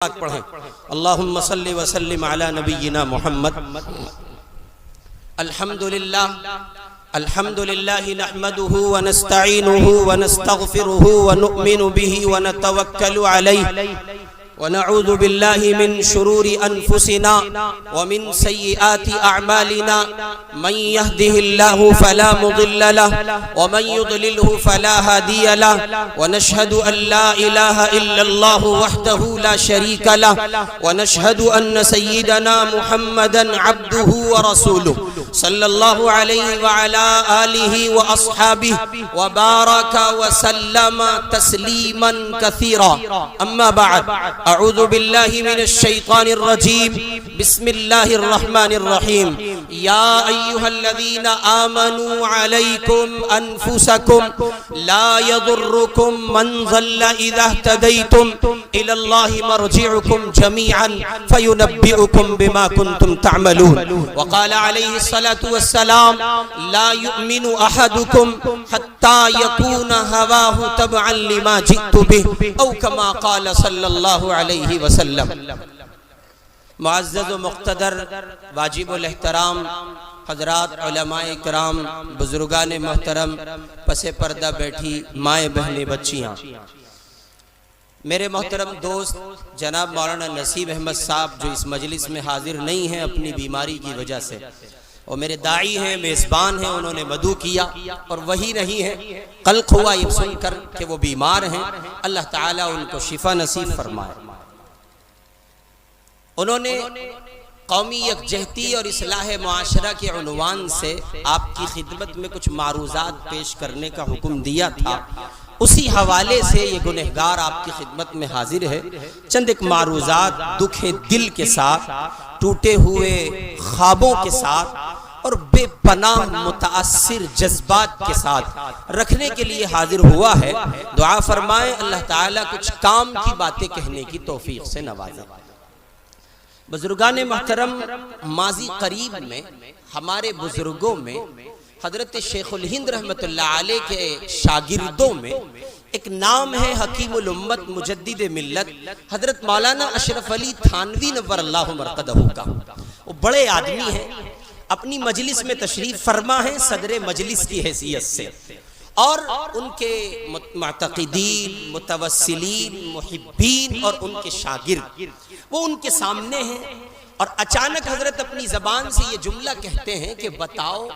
پڑھیں اللہم صلی وسلم علی نبینا محمد۔ الحمدللہ نحمده ونستعینه ونستغفره ونؤمن به ونتوکل علیہ ونعوذ باللہ من شرور انفسنا ومن سیئات اعمالنا من يهده الله فلا مضل له ومن يضلله فلا هادي له ونشهد ان لا اله الا الله وحده لا شريك له ونشهد ان سيدنا محمدا عبده ورسوله صلى الله عليه وعلى آله وأصحابه وبارك وسلم تسليما كثيرا أما بعد أعوذ بالله من الشيطان الرجيم بسم الله الرحمن الرحيم يا أيها الذين آمنوا عليكم أنفسكم لا يضركم من ضل إذا اهتديتم إلى الله مرجعكم جميعا فينبئكم بما كنتم تعملون وقال عليه الصلاة والسلام لا يؤمن أحدكم حتى يكون هواه تبعا لما جئت به أو كما قال صلى الله عليه وسلم۔ معزز و مقتدر واجب الاحترام حضرات علماء اکرام بزرگان محترم پس پردہ بیٹھی مائیں بہنیں بچیاں، میرے محترم دوست جناب مولانا نصیب احمد صاحب جو اس مجلس میں حاضر نہیں ہیں اپنی بیماری کی وجہ سے، اور میرے داعی ہیں میزبان ہیں، انہوں نے مدعو کیا اور وہی نہیں ہے، قلق ہوا یہ سن کر کہ وہ بیمار ہیں، اللہ تعالیٰ ان کو شفا نصیب فرمائے۔ انہوں نے قومی یکجہتی اور اصلاح معاشرہ کے عنوان سے آپ کی خدمت میں کچھ معروضات پیش کرنے کا حکم دیا تھا، اسی حوالے سے یہ گنہگار آپ کی خدمت میں حاضر ہے۔ چند ایک معروضات دکھ دل کے ساتھ، ٹوٹے ہوئے خوابوں کے ساتھ اور بے پناہ متاثر جذبات کے ساتھ رکھنے کے لیے حاضر ہوا ہے۔ دعا فرمائیں اللہ تعالیٰ کچھ کام کی باتیں کہنے کی توفیق سے نوازے۔ بزرگان محترم، ماضی قریب میں ہمارے بزرگوں میں حضرت شیخ الہند رحمت اللہ علیہ کے شاگردوں میں ایک نام ہے حکیم الامت مجدد ملت حضرت مولانا اشرف علی تھانوی نور اللہ مرقدہ کا۔ وہ بڑے آدمی ہیں، اپنی مجلس میں تشریف فرما ہیں صدر مجلس کی حیثیت سے، اور ان کے معتقدین، متوسلین، محبین اور ان کے شاگرد وہ ان کے سامنے ہیں، اور اچانک حضرت اپنی زبان سے یہ جملہ کہتے ہیں کہ بتاؤ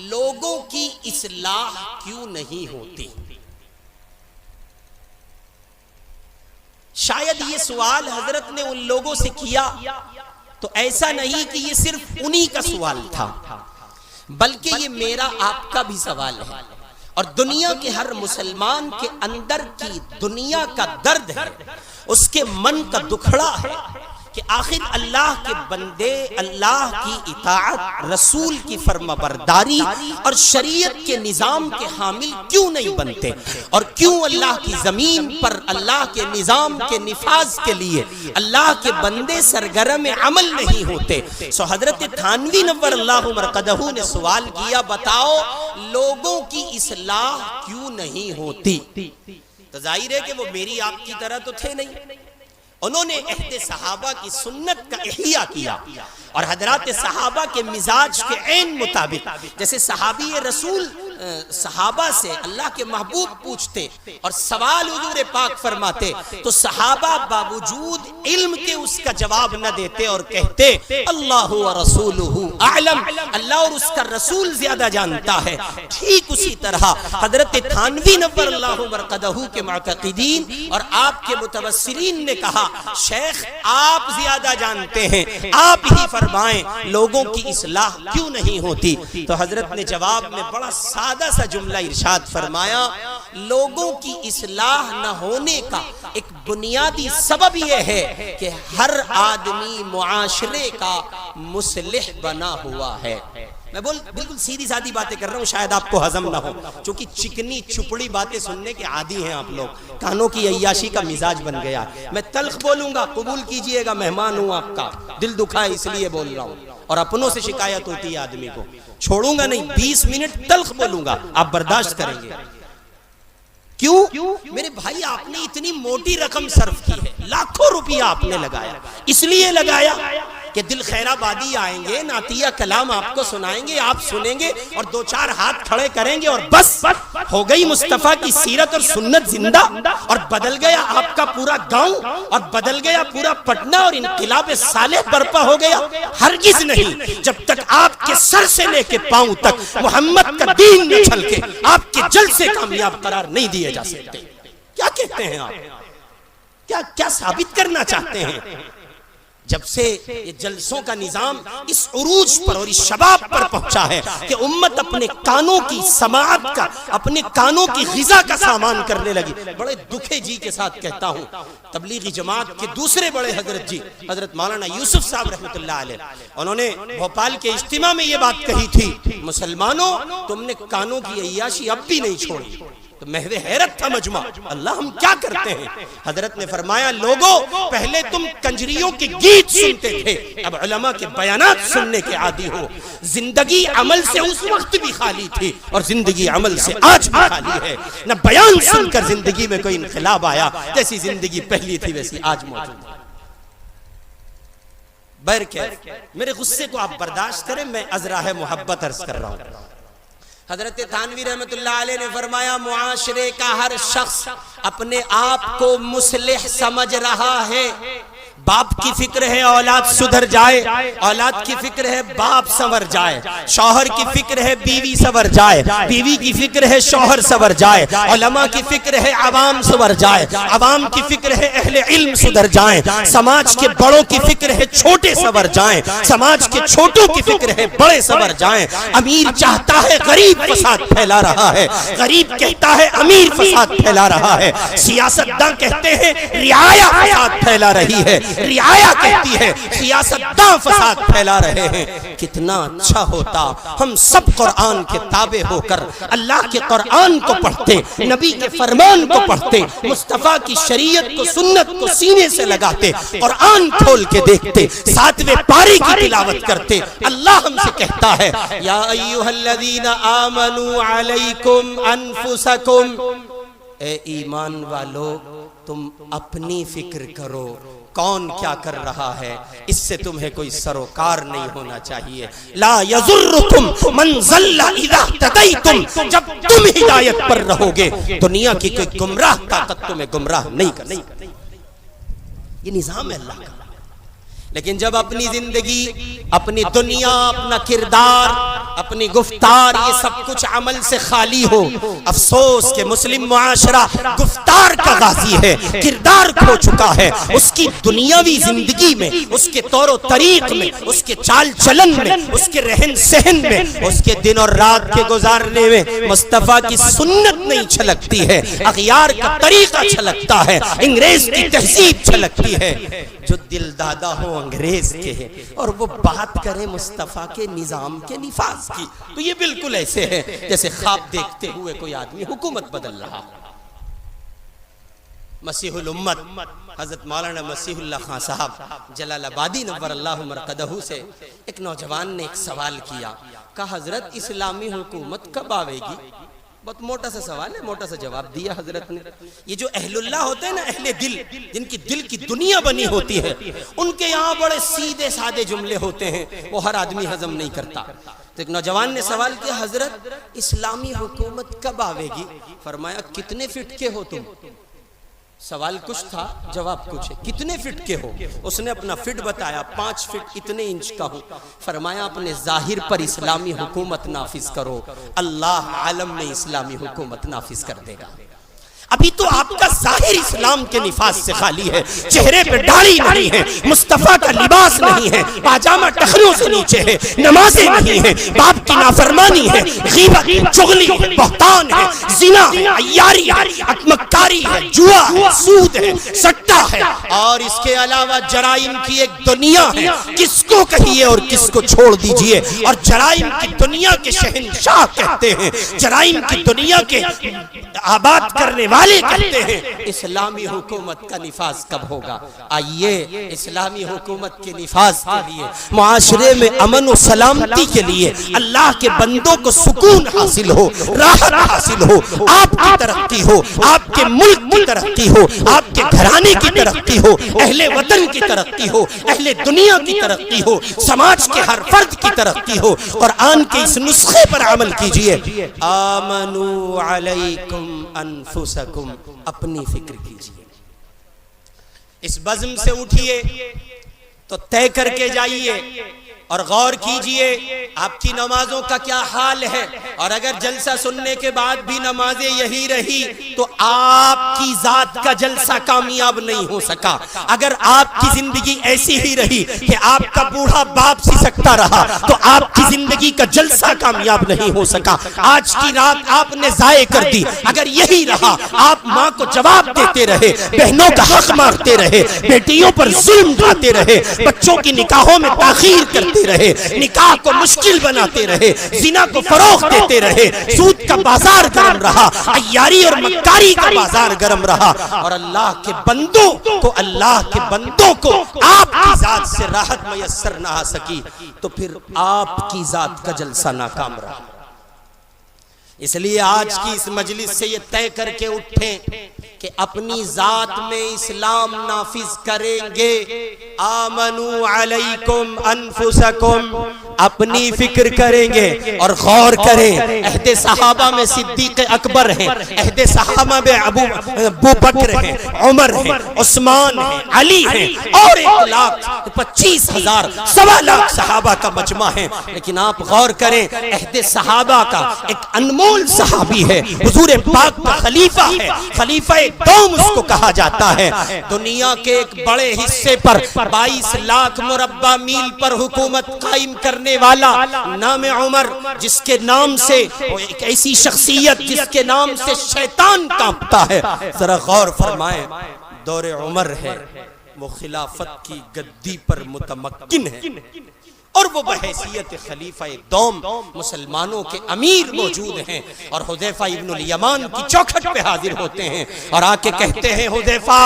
لوگوں کی اصلاح کیوں نہیں ہوتی؟ شاید یہ سوال حضرت نے ان لوگوں سے کیا تو ایسا نہیں کہ یہ صرف انہی کا سوال تھا، بلکہ یہ میرا آپ کا بھی سوال ہے، اور دنیا کے ہر مسلمان کے اندر کی دنیا کا درد ہے، اس کے من کا دکھڑا ہے کہ آخر اللہ کے بندے اللہ کی اطاعت، رسول کی فرمانبرداری اور شریعت کے نظام کے حامل کیوں نہیں بنتے، اور کیوں اللہ کی زمین پر اللہ کے نظام کے نفاذ کے لیے اللہ کے بندے سرگرم عمل نہیں ہوتے۔ سو حضرت تھانوی نور اللہ مرقدہ نے سوال کیا بتاؤ لوگوں کی اصلاح کیوں نہیں ہوتی؟ تو ظاہر ہے کہ وہ میری آپ کی طرح تو تھے نہیں، انہوں نے عہد صحابہ کی سنت کا احیاء کیا، اور حضرات صحابہ کے مزاج کے عین مطابق، جیسے صحابی رسول صحابہ سے اللہ کے محبوب پوچھتے اور سوال حضور پاک فرماتے تو صحابہ باوجود علم کے اس کا جواب نہ دیتے اور کہتے اللہ و رسولہ اعلم، اللہ اور اس کا رسول زیادہ جانتا ہے۔ ٹھیک اسی طرح حضرت تھانوی نور اللہ مرقدہ کے معتقدین اور آپ کے متوسلین نے کہا شیخ آپ زیادہ جانتے ہیں، آپ ہی فرمائیں لوگوں کی اصلاح کیوں نہیں ہوتی؟ تو حضرت نے جواب میں بڑا سادہ سا جملہ ارشاد فرمایا لوگوں کی اصلاح نہ ہونے کا ایک بنیادی سبب یہ ہے کہ ہر آدمی معاشرے کا مصلح بنا ہوا ہے۔ میں بالکل سیدھی سادھی باتیں کر رہا ہوں، شاید آپ کو ہضم نہ ہو، چونکہ چکنی چپڑی باتیں سننے کے عادی ہیں آپ لوگ، کانوں کی عیاشی کا مزاج بن گیا۔ میں تلخ بولوں گا، قبول کیجئے گا، مہمان ہوں آپ کا، دل دکھا ہے اس لیے بول رہا ہوں، اور اپنوں سے شکایت ہوتی ہے آدمی کو، چھوڑوں گا نہیں، 20 منٹ تلخ بولوں گا، آپ برداشت کریں گے۔ کیوں؟ میرے بھائی آپ نے اتنی موٹی رقم صرف کی ہے، لاکھوں روپیہ آپ نے لگایا، اس لیے لگایا کہ دل خیر آبادی آئیں گے، نعتیہ کلام آپ کو سنائیں گے، آپ سنیں گے اور دو چار ہاتھ کھڑے کریں گے اور بس ہو گئی مصطفیٰ کی سیرت اور سنت زندہ، اور بدل گیا آپ کا پورا گاؤں اور بدل گیا پورا پٹنہ اور انقلاب صالح برپا ہو گیا؟ ہرگز نہیں، جب تک آپ کے سر سے لے کے پاؤں تک محمد کا دین نہ چھلکے آپ کے جلسے کامیاب قرار نہیں دیے جا سکتے۔ کیا کہتے ہیں آپ؟ کیا ثابت کرنا چاہتے ہیں؟ جب سے یہ جلسوں کا نظام اس عروج پر اور اس شباب پر پہنچا ہے کہ امت اپنے کانوں کی سماعت کا، اپنے کانوں کی غذا کا سامان کرنے لگی۔ بڑے دکھے جی کے ساتھ کہتا ہوں، تبلیغی جماعت کے دوسرے بڑے حضرت جی، حضرت مولانا یوسف صاحب رحمۃ اللہ علیہ، انہوں نے بھوپال کے اجتماع میں یہ بات کہی تھی، مسلمانوں تم نے کانوں کی عیاشی اب بھی نہیں چھوڑی۔ تو محض حیرت تھا مجمع، اللہ ہم کیا کرتے ہیں؟ حضرت نے فرمایا لوگوں پہلے تم کنجریوں کے گیت سنتے تھے، اب علماء کے بیانات سننے کے عادی ہو۔ زندگی عمل سے اس وقت بھی خالی تھی اور زندگی عمل سے آج بھی خالی ہے۔ نہ بیان سن کر زندگی میں کوئی انقلاب آیا، جیسی زندگی پہلی تھی ویسی آج موجود ہے۔ برکیف میرے غصے کو آپ برداشت کریں، میں از راہ محبت عرض کر رہا ہوں۔ حضرت تھانوی رحمت اللہ علیہ نے فرمایا معاشرے کا ہر شخص اپنے آپ کو مصلح سمجھ رہا ہے۔ باپ کی فکر ہے اولاد سدھر جائے، اولاد کی فکر ہے باپ سنور جائے، شوہر کی فکر ہے بیوی سنور جائے، بیوی کی فکر ہے شوہر سنور جائے، علماء کی فکر ہے عوام سنور جائے، عوام کی فکر ہے اہل علم سدھر جائیں، سماج کے بڑوں کی فکر ہے چھوٹے سنور جائیں، سماج کے چھوٹوں کی فکر ہے بڑے سنور جائیں۔ امیر چاہتا ہے غریب فساد پھیلا رہا ہے، غریب کہتا ہے امیر فساد پھیلا رہا ہے، سیاستداں کہتے ہیں رعایا فساد پھیلا رہی ہے، رعایا کہتی ہے سیاستداں فساد پھیلا رہے ہیں۔ کتنا اچھا ہوتا ہم سب قرآن کے تابع ہو کر اللہ کے قرآن کو پڑھتے، نبی کے فرمان کو پڑھتے، مصطفیٰ کی شریعت کو سنت کو سینے سے لگاتے، قرآن کھول کے دیکھتے، 7ویں پارے کی تلاوت کرتے۔ اللہ ہم سے کہتا ہے یا ایھا الذین آمنوا علیکم انفسکم، اے ایمان والو تم اپنی فکر کرو، کون کیا کر رہا ہے اس سے تمہیں کوئی سروکار نہیں ہونا چاہیے۔ لا یضرکم من ضل اذا اہتدیتم، جب تم ہدایت پر رہو گے دنیا کی کوئی گمراہ طاقت تمہیں گمراہ نہیں کر سکتی۔ یہ نظام ہے اللہ کا۔ لیکن جب اپنی زندگی، اپنی دنیا، اپنا کردار، اپنی گفتار یہ سب کچھ عمل سے خالی ہو، افسوس کہ مسلم معاشرہ گفتار کا غازی ہے، کردار کھو چکا ہے۔ اس کی دنیاوی زندگی میں، اس کے طور و طریق میں، اس کے چال چلن میں، اس کے رہن سہن میں، اس کے دن اور رات کے گزارنے میں مصطفیٰ کی سنت نہیں چھلکتی ہے، اغیار کا طریقہ چھلکتا ہے، انگریز کی تہذیب چھلکتی ہے۔ جو دل دادا ہو انگریز کے ہیں اور وہ بات کرے مصطفیٰ کے نظام کے نفاذ کی، تو یہ بالکل ایسے ہے جیسے خواب دیکھتے ہوئے کوئی آدمی حکومت بدل رہا۔ مسیح الامت حضرت مولانا مسیح اللہ خان صاحب جلال آبادی نور اللہ مرقدہ سے ایک نوجوان نے ایک سوال کیا، کہا حضرت اسلامی حکومت کب آئے گی؟ بہت موٹا سا سوال ہے، موٹا سا جواب دیا حضرت نے۔ یہ جو اہل اللہ ہوتے ہیں نا، اہل دل، جن کی دل کی دنیا بنی ہوتی ہے، ان کے یہاں بڑے سیدھے سادے جملے ہوتے ہیں، وہ ہر آدمی ہضم نہیں کرتا۔ تو ایک نوجوان نے سوال کیا حضرت اسلامی حکومت کب آئے گی؟ فرمایا کتنے فٹ کے ہو تم؟ سوال کچھ تھا جواب کچھ ہے، کتنے فٹ کے ہو؟ اس نے اپنا فٹ بتایا، 5 فٹ اتنے انچ کا ہوں۔ فرمایا اپنے ظاہر پر اسلامی حکومت نافذ کرو، اللہ عالم میں اسلامی حکومت نافذ کر دے گا۔ ابھی تو آپ کا ظاہر اسلام کے نفاذ سے خالی ہے، چہرے پہ داڑھی نہیں ہے، مصطفیٰ کا لباس نہیں ہے، پاجامہ ٹخنوں سے نیچے ہے، نمازیں نہیں ہیں، باپ کی نافرمانی ہے، غیبت، چغلی ہے، بہتان ہے، زنا ہے، عیاری ہے، مکاری ہے، جوا ہے، سود ہے، سٹا ہے، اور اس کے علاوہ جرائم کی ایک دنیا ہے۔ کس کو کہیے اور کس کو چھوڑ دیجئے، اور جرائم کی دنیا کے شہنشاہ کہتے ہیں، جرائم کی دنیا کے آباد کرنے والے کہتے ہیں اسلامی حکومت کا نفاذ کب ہوگا؟ آئیے اسلامی حکومت کے نفاذ کے لیے، معاشرے میں امن و سلامتی کے لیے، اللہ کے بندوں کو سکون حاصل ہو، راحت حاصل ہو، آپ کی ترقی ہو، آپ کے ملک کی ترقی ہو، آپ کے گھرانے کی ترقی ہو، اہل وطن کی ترقی ہو، اہل دنیا کی ترقی ہو، سماج کے ہر فرد کی ترقی ہو۔ قرآن کے اس نسخے پر عمل کیجئے۔ آمنوا علیکم انفسکم، اپنی فکر کیجئے، اس بزم سے اٹھئے تو طے کر کے جائیے اور غور کیجئے آپ کی نمازوں کا کیا حال ہے، اور اگر جلسہ سننے کے بعد بھی نمازیں یہی رہی تو آپ کی ذات کا جلسہ کامیاب نہیں ہو سکا۔ اگر آپ کی زندگی ایسی ہی رہی کہ آپ کا بوڑھا باپ سسکتا رہا تو آپ کی زندگی کا جلسہ کامیاب نہیں ہو سکا۔ آج کی رات آپ نے ضائع کر دی، اگر یہی رہا، آپ ماں کو جواب دیتے رہے، بہنوں کا حق مارتے رہے، بیٹیوں پر ظلم ڈھاتے رہے، بچوں کی نکاحوں میں تاخیر کرتے رہے، نکاح کو مشکل بناتے رہے، زنا کو فروغ دیتے رہے، سود کا بازار گرم رہا، عیاری اور مکاری کا بازار گرم رہا، اور اللہ کے بندوں کو آپ کی ذات سے راحت میسر نہ آ سکی تو پھر آپ کی ذات کا جلسہ ناکام رہا۔ اس لیے آج کی اس مجلس سے یہ طے کر کے اٹھیں کہ اپنی ذات میں اسلام نافذ کریں گے۔ آمنوا علیکم انفسکم، اپنی فکر کریں گے اور غور کریں۔ عہد صحابہ میں صدیق اکبر ہیں، عہد صحابہ میں ابو بکر ہیں، عمر ہیں، عثمان ہیں، علی ہیں، اور 1,25,000 سوا لاکھ صحابہ کا مجمع ہے، لیکن آپ غور کریں عہد صحابہ کا ایک انمول صحابی ہے، حضور پاک کا خلیفہ ہے، خلیفہ دوم اس کو کہا جاتا ہے۔ دنیا کے ایک بڑے حصے پر 22 لاکھ مربع میل پر حکومت قائم کرنے والا نام عمر، جس کے نام سے ایک ایسی شخصیت جس کے نام سے شیطان کانپتا ہے۔ ذرا غور فرمائیں، دور عمر ہے، وہ خلافت کی گدی پر متمکن ہے، اور وہ بحیثیت خلیفہ دوم مسلمانوں کے امیر موجود ہیں، اور حذیفہ ابن الیمان کی چوکھٹ پہ حاضر ہوتے ہیں اور آ کے کہتے ہیں حذیفہ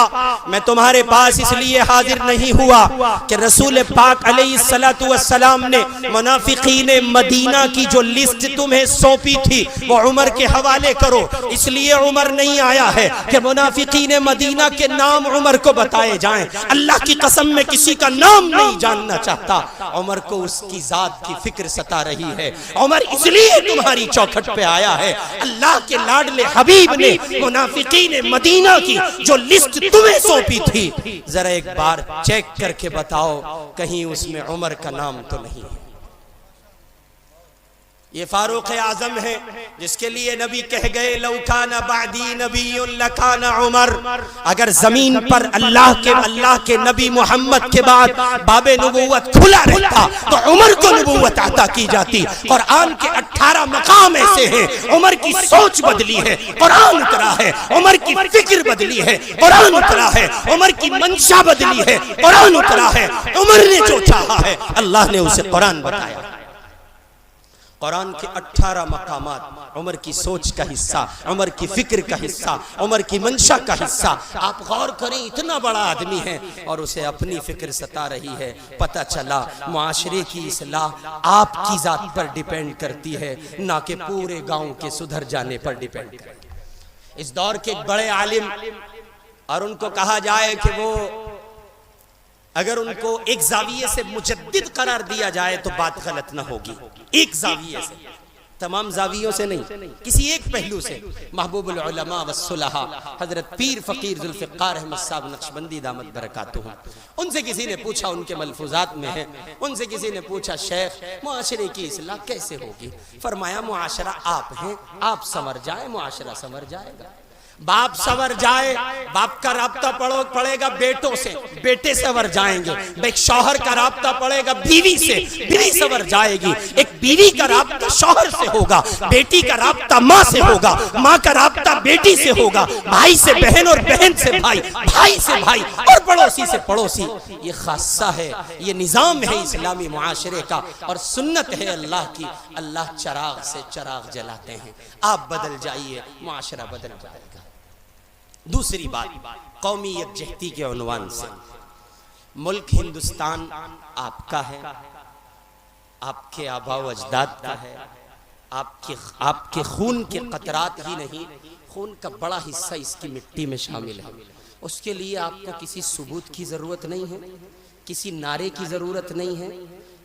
میں تمہارے پاس اس لیے حاضر نہیں ہوا کہ رسول پاک علیہ السلام نے منافقین مدینہ کی جو لسٹ تمہیں سونپی تھی وہ عمر کے حوالے کرو، اس لیے عمر نہیں آیا ہے کہ منافقین مدینہ کے نام عمر کو بتائے جائیں، اللہ کی قسم میں کسی کا نام نہیں جاننا چاہتا۔ عمر کو اس کی ذات کی فکر ستا رہی ہے، عمر اس لیے تمہاری چوکھٹ پہ آیا ہے، اللہ کے لاڈلے حبیب نے منافقین مدینہ کی جو لسٹ تمہیں سونپی تھی ذرا ایک بار چیک کر کے بتاؤ کہیں اس میں عمر کا نام تو نہیں ہے۔ یہ فاروق اعظم ہے جس کے لیے نبی کہہ گئے لو کان بعدی نبی لکان عمر، اگر زمین پر اللہ کے نبی محمد کے بعد باب نبوت کھلا رہتا تو عمر کو نبوت عطا کی جاتی۔ قرآن کے 18 مقام ایسے ہیں، عمر کی سوچ بدلی ہے، قرآن اترا ہے، عمر کی فکر بدلی ہے، قرآن اترا ہے، عمر کی منشا بدلی ہے، قرآن اترا ہے، عمر نے جو چاہا ہے اللہ نے اسے قرآن بتایا۔ قرآن کے 18 مقامات عمر کی سوچ کا حصہ، عمر کی فکر کا حصہ، عمر کی منشا کا حصہ۔ آپ غور کریں، اتنا بڑا آدمی ہے اور اسے اپنی فکر ستا رہی ہے۔ پتہ چلا معاشرے کی اصلاح آپ کی ذات پر ڈیپینڈ کرتی ہے، نہ کہ پورے گاؤں کے سدھر جانے پر ڈیپینڈ کرتی ہے۔ اس دور کے ایک بڑے عالم، اور ان کو کہا جائے کہ وہ اگر ان کو ایک زاویے سے مجدد قرار دیا جائے تو بات غلط نہ ہوگی، ایک زاویے سے، تمام زاویوں سے نہیں، کسی ایک پہلو سے، محبوب العلماء والصلحاء حضرت پیر فقیر ذوالفقار احمد صاحب نقشبندی دامت برکاتہم، ان سے کسی نے پوچھا، ان کے ملفوظات میں ہے، ان سے کسی نے پوچھا شیخ معاشرے کی اصلاح کیسے ہوگی؟ فرمایا معاشرہ آپ ہیں، آپ سنور جائیں معاشرہ سنور جائے گا۔ باپ سنور جائے، باپ کا رابطہ پڑے گا بیٹوں سے، بیٹے سنور جائیں گے، ایک شوہر کا رابطہ پڑے گا بیوی سے، بیوی سنور جائے گی، ایک بیوی کا رابطہ شوہر سے ہوگا، بیٹی کا رابطہ ماں سے ہوگا، ماں کا رابطہ بیٹی سے ہوگا، بھائی سے بہن اور بہن سے بھائی، بھائی سے بھائی اور پڑوسی سے پڑوسی۔ یہ خاصہ ہے، یہ نظام ہے اسلامی معاشرے کا، اور سنت ہے اللہ کی۔ اللہ چراغ سے چراغ جلاتے ہیں، آپ بدل جائیے، معاشرہ بدل جائے گا۔ دوسری بات، قومی یکجہتی کے عنوان سے ملک ہندوستان آپ کا ہے، آپ کے آباء و اجداد کا ہے، آپ کے خون کے قطرات ہی نہیں، خون کا بڑا حصہ اس کی مٹی میں شامل ہے۔ اس کے لیے آپ کو کسی ثبوت کی ضرورت نہیں ہے، کسی نعرے کی ضرورت نہیں ہے،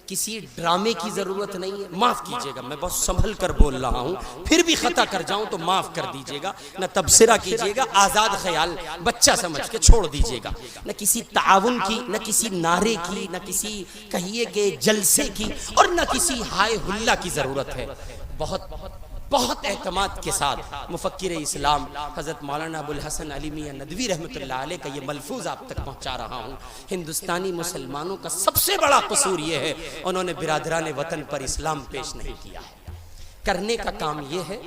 کسی ڈرامے کی ضرورت نہیں ہے۔ معاف کیجئے گا، میں بہت سنبھل کر بول رہا ہوں، پھر بھی خطا کر جاؤں تو معاف کر دیجئے گا، نہ تبصرہ کیجئے گا، آزاد خیال بچہ سمجھ کے چھوڑ دیجئے گا۔ نہ کسی تعاون کی، نہ کسی نعرے کی، نہ کسی کہیے کہ جلسے کی، اور نہ کسی ہائے ہلا کی ضرورت ہے۔ بہت اعتماد کے ساتھ مفکر اسلام حضرت مولانا ابو الحسن علی میاں ندوی رحمۃ اللہ علیہ کا یہ ملفوظ آپ تک پہنچا رہا ہوں۔ ہندوستانی مسلمانوں کا سب سے بڑا قصور یہ ہے، انہوں نے برادران وطن پر اسلام پیش نہیں کیا ہے۔ کرنے کا کام یہ ہے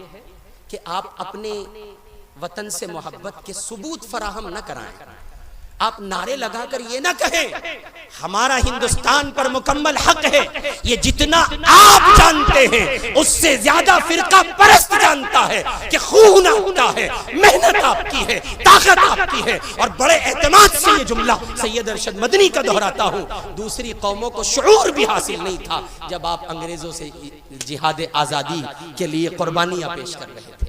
کہ آپ اپنے وطن سے محبت کے ثبوت فراہم نہ کرائیں۔ آپ نعرے لگا کر یہ نہ کہیں ہمارا ہندوستان پر مکمل حق ہے، یہ جتنا آپ جانتے ہیں اس سے زیادہ فرقہ پرست جانتا ہے کہ خون آپ کا ہے، محنت آپ کی ہے، طاقت آپ کی ہے۔ اور بڑے اعتماد سے یہ جملہ سید ارشد مدنی کا دہراتا ہوں، دوسری قوموں کو شعور بھی حاصل نہیں تھا جب آپ انگریزوں سے جہاد آزادی کے لیے قربانیاں پیش کر رہے تھے۔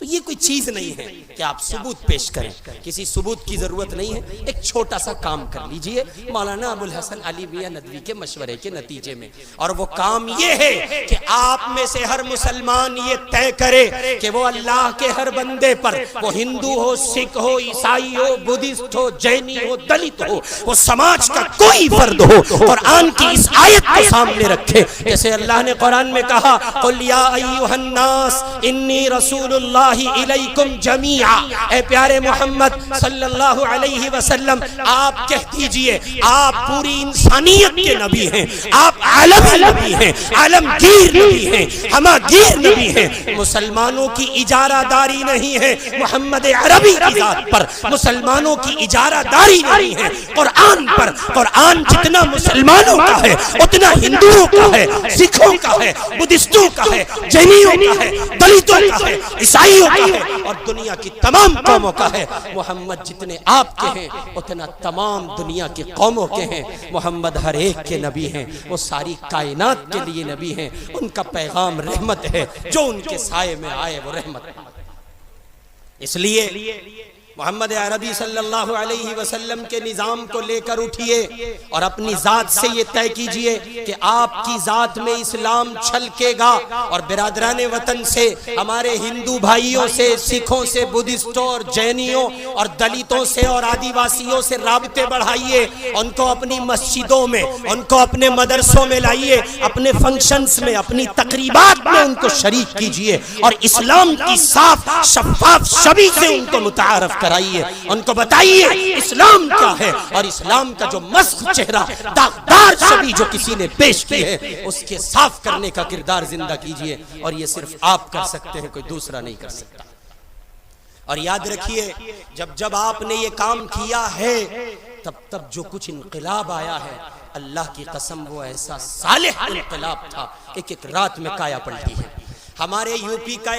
تو یہ کوئی چیز نہیں ہے کہ آپ ثبوت پیش کریں، کسی ثبوت کی ضرورت نہیں ہے۔ ایک چھوٹا سا کام کر لیجئے مولانا ابو الحسن علی میاں ندوی کے مشورے کے نتیجے میں، اور وہ کام یہ ہے کہ آپ میں سے ہر مسلمان یہ طے کرے کہ وہ اللہ کے ہر بندے پر، وہ ہندو ہو، سکھ ہو، عیسائی ہو، بدھسٹ ہو، جینی ہو، دلت ہو، وہ سماج کا کوئی فرد ہو، قرآن کی اس آیت کو سامنے رکھے، جیسے اللہ نے قرآن میں کہا قل یا ایھا الناس انی رسول اللہ الیکم جمیعا، اے پیارے محمد صلی اللہ علیہ وسلم آپ کہہ دیجئے آپ پوری انسانیت کے نبی ہیں، آپ عالمی نبی ہیں، عالمگیر نبی ہیں، ہماگیر نبی ہیں۔ مسلمانوں کی اجارہ داری نہیں ہے محمد عربی کی ذات پر، مسلمانوں کی اجارہ داری نہیں ہے قرآن پر۔ قرآن جتنا مسلمانوں کا ہے اتنا ہندوؤں کا ہے، سکھوں کا ہے، بدھسٹوں کا ہے، جینیوں کا ہے، دلتوں کا ہے، عیسائیوں کا ہے، اور دنیا کی تمام قوموں کا ہے۔ محمد جتنے آپ کے ہیں اتنا تمام دنیا کی قوموں کے ہیں۔ محمد ہر ایک کے نبی ہیں، وہ ساری کائنات کے لیے نبی ہیں، ان کا پیغام رحمت ہے، جو ان کے سائے میں آئے وہ رحمت۔ اس لیے محمد عربی صلی اللہ علیہ وسلم کے نظام کو لے کر اٹھیے اور اپنی ذات سے یہ طے کیجئے کہ آپ کی ذات میں اسلام چھلکے گا، اور برادران وطن سے، ہمارے ہندو بھائیوں سے، سکھوں سے، بدھسٹوں اور جینیوں اور دلتوں سے اور آدیواسیوں سے رابطے بڑھائیے، ان کو اپنی مسجدوں میں، ان کو اپنے مدرسوں میں لائیے، اپنے فنکشنز میں، اپنی تقریبات میں ان کو شریک کیجئے، اور اسلام کی صاف شفاف شبیہ سے ان کو متعارف کرائیے، ان کو بتائیے اسلام کیا ہے، اور اسلام کا جو مسخ چہرہ، داغدار شبیہ جو کسی نے پیش کی ہے، اس کے صاف کرنے کا کردار زندہ کیجئے، اور یہ صرف آپ کر سکتے ہیں، کوئی دوسرا نہیں کر سکتا۔ اور یاد رکھیے جب آپ نے یہ کام کیا ہے تب جو کچھ انقلاب آیا ہے، اللہ کی قسم وہ ایسا صالح انقلاب تھا، ایک رات میں کایا پلٹی ہے۔ ہمارے یوپی کا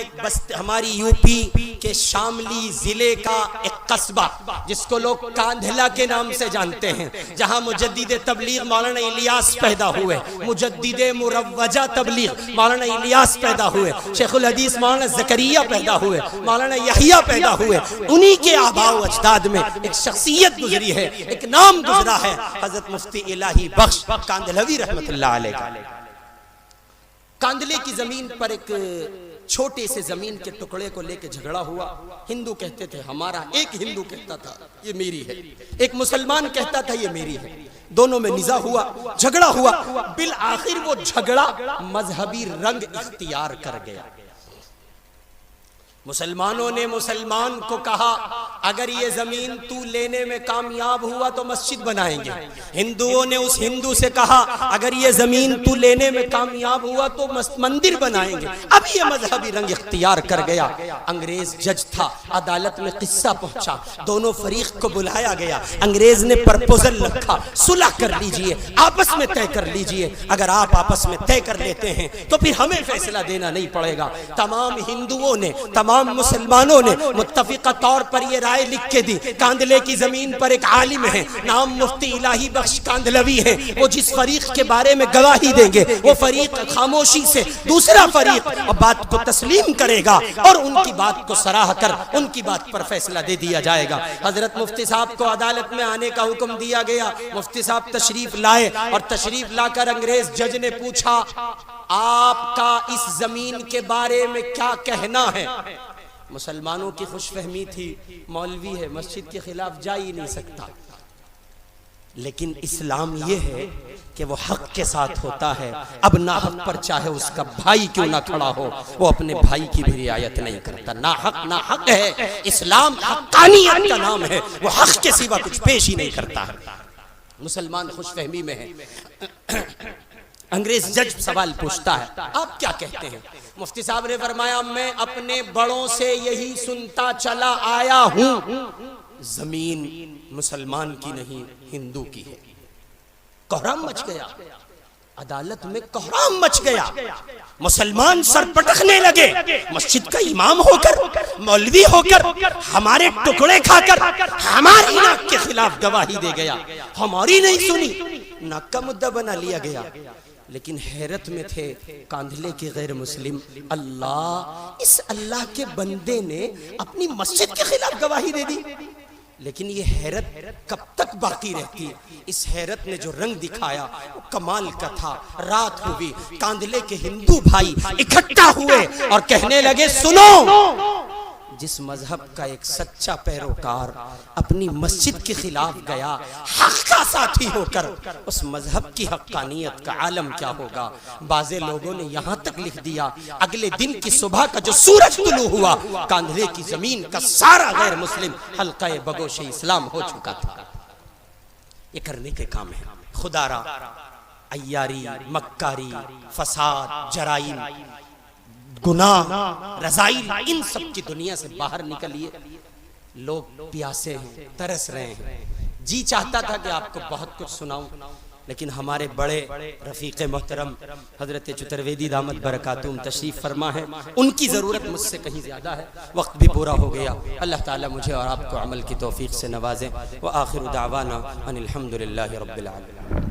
ہماری یوپی کے شاملی ضلع کا ایک قصبہ جس کو لوگ کاندھلا کے نام سے جانتے ہیں، جہاں مجدد تبلیغ مولانا الیاس پیدا ہوئے، مجدد مروجہ تبلیغ مولانا الیاس پیدا ہوئے، شیخ الحدیث مولانا زکریا پیدا ہوئے، مولانا یحییٰ پیدا ہوئے، انہی کے آباء و اجداد میں ایک شخصیت گزری ہے، ایک نام گزرا ہے، حضرت مفتی الہی بخش کاندھلوی رحمت اللہ علیہ کا۔ کاندلے کی زمین پر ایک چھوٹے سے زمین کے ٹکڑے کو لے کے جھگڑا ہوا، ہندو کہتے تھے ہمارا، ایک ہندو کہتا تھا یہ میری ہے، ایک مسلمان کہتا تھا یہ میری ہے، دونوں میں نزاع ہوا، جھگڑا ہوا، بالآخر وہ جھگڑا مذہبی رنگ اختیار کر گیا۔ مسلمانوں نے مسلمان کو کہا اگر یہ زمین تو لینے میں کامیاب ہوا تو مسجد بنائیں گے، ہندوؤں نے اس ہندو سے کہا اگر یہ زمین تو لینے میں کامیاب ہوا تو مندر بنائیں گے۔ اب یہ مذہبی رنگ اختیار کر گیا۔ انگریز جج تھا، عدالت میں قصہ پہنچا، دونوں فریق کو بلایا گیا، انگریز نے پرپوزل رکھا، صلح کر لیجئے، آپس میں طے کر لیجئے، اگر آپ آپس میں طے کر لیتے ہیں تو پھر ہمیں فیصلہ دینا نہیں پڑے گا۔ تمام ہندوؤں نے، تمام تمام مسلمانوں نے متفقہ طور پر یہ رائے لکھ کے دی. کاندھلے کی زمین پر ایک عالم ہے, نام مفتی الہی بخش کاندھلوی ہے, وہ جس فریق کے بارے میں گواہی دیں گے وہ فریق خاموشی سے دوسرا فریق بات کو تسلیم کرے گا اور ان کی بات کو سراہ کر ان کی بات پر فیصلہ دے دیا جائے گا. حضرت مفتی صاحب کو عدالت میں آنے کا حکم دیا گیا. مفتی صاحب تشریف لائے اور تشریف لا کر انگریز جج نے پوچھا آپ کا اس زمین کے بارے میں کیا کہنا ہے؟ مسلمانوں کی خوش فہمی تھی, مولوی ہے مسجد کے خلاف جا ہی نہیں سکتا, لیکن اسلام یہ ہے کہ وہ حق کے ساتھ ہوتا ہے. اب ناحق پر چاہے اس کا بھائی کیوں نہ کھڑا ہو وہ اپنے بھائی کی بھی رعایت نہیں کرتا. ناحق ہے. اسلام حقانیت کا نام ہے, وہ حق کے سوا کچھ پیش ہی نہیں کرتا ہے. مسلمان خوش فہمی میں ہے. انگریز جج سوال پوچھتا ہے آپ کیا کہتے ہیں؟ مفتی صاحب نے فرمایا میں اپنے بڑوں سے یہی سنتا چلا آیا ہوں, زمین مسلمان کی نہیں ہندو کی ہے. کوہرام مچ گیا, عدالت میں کوہرام مچ گیا. مسلمان سر پٹکنے لگے. مسجد کا امام ہو کر, مولوی ہو کر, ہمارے ٹکڑے کھا کر ہماری ناک کے خلاف گواہی دے گیا, ہماری نہیں سنی, ناک کا مدعا بنا لیا گیا. لیکن حیرت میں تھے کاندھلے کے غیر مسلم, اس اللہ کے بندے نے اپنی مسجد کے خلاف گواہی دے دی. لیکن یہ حیرت کب تک باقی رہتی؟ اس حیرت نے جو رنگ دکھایا وہ کمال کا تھا. رات ہوئی, کاندھلے کے ہندو بھائی اکٹھا ہوئے اور کہنے لگے سنو, جس مذہب کا ایک سچا پیروکار اپنی مسجد کے خلاف گیا حق کا ساتھی ہو کر, اس مذہب کی حقانیت کا عالم کیا ہوگا. بعض لوگوں نے یہاں تک لکھ دیا اگلے دن کی صبح کا جو سورج طلوع ہوا کاندھلے کی زمین کا سارا غیر مسلم حلقہ بگوش اسلام ہو چکا تھا. یہ کرنے کے کام ہے. خدا را عیاری, مکاری, فساد, جرائم, گناہ, رذائل, ان سب کی دنیا سے باہر نکلیے. لوگ پیاسے ہیں, ترس رہے ہیں. جی چاہتا تھا کہ آپ کو بہت کچھ سناؤں, لیکن ہمارے بڑے رفیق محترم حضرت چترویدی دامت برکاتہم تشریف فرما ہے, ان کی ضرورت مجھ سے کہیں زیادہ ہے. وقت بھی پورا ہو گیا. اللہ تعالیٰ مجھے اور آپ کو عمل کی توفیق سے نوازیں. وآخر دعوانا ان الحمدللہ رب العالمین.